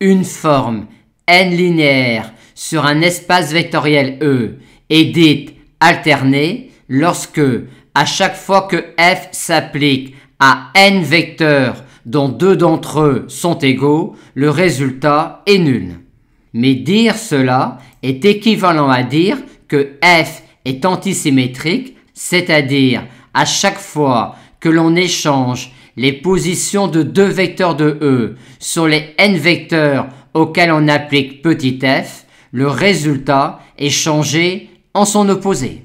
Une forme n linéaire sur un espace vectoriel E est dite alternée lorsque, à chaque fois que f s'applique à n vecteurs dont deux d'entre eux sont égaux, le résultat est nul. Mais dire cela est équivalent à dire que f est antisymétrique, c'est-à-dire à chaque fois que l'on échange les positions de deux vecteurs de E sur les n vecteurs auxquels on applique petit f, le résultat est changé en son opposé.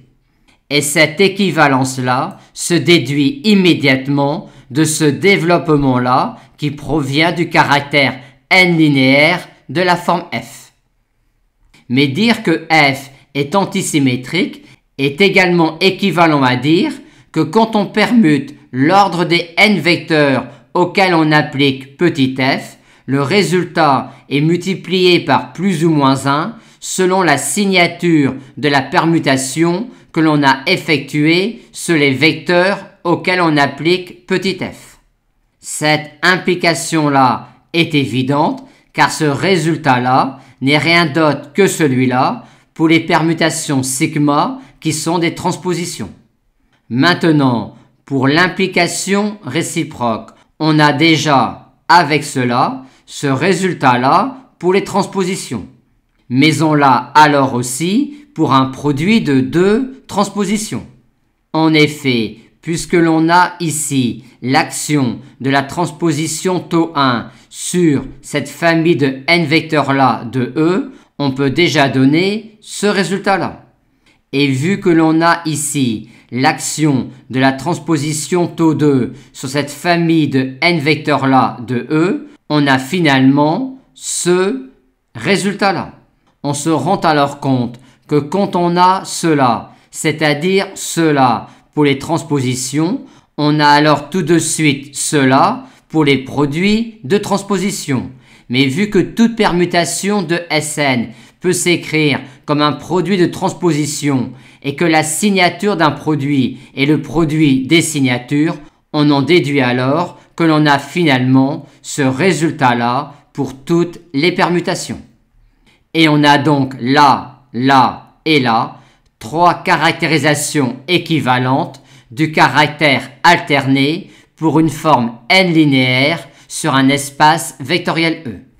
Et cette équivalence-là se déduit immédiatement de ce développement-là qui provient du caractère n linéaire de la forme f. Mais dire que f est antisymétrique est également équivalent à dire que quand on permute l'ordre des n vecteurs auxquels on applique petit f, le résultat est multiplié par plus ou moins 1 selon la signature de la permutation que l'on a effectuée sur les vecteurs auxquels on applique petit f. Cette implication-là est évidente car ce résultat-là n'est rien d'autre que celui-là pour les permutations sigma qui sont des transpositions. Maintenant, pour l'implication réciproque, on a déjà, avec cela, ce résultat-là pour les transpositions. Mais on l'a alors aussi pour un produit de deux transpositions. En effet, puisque l'on a ici l'action de la transposition τ1 sur cette famille de n vecteurs-là de E, on peut déjà donner ce résultat-là. Et vu que l'on a ici l'action de la transposition τ2 sur cette famille de n vecteurs-là de E, on a finalement ce résultat-là. On se rend alors compte que quand on a cela, c'est-à-dire cela pour les transpositions, on a alors tout de suite cela pour les produits de transposition. Mais vu que toute permutation de Sn peut s'écrire comme un produit de transposition et que la signature d'un produit est le produit des signatures, on en déduit alors que l'on a finalement ce résultat-là pour toutes les permutations. Et on a donc là, là et là trois caractérisations équivalentes du caractère alterné pour une forme n linéaire sur un espace vectoriel E.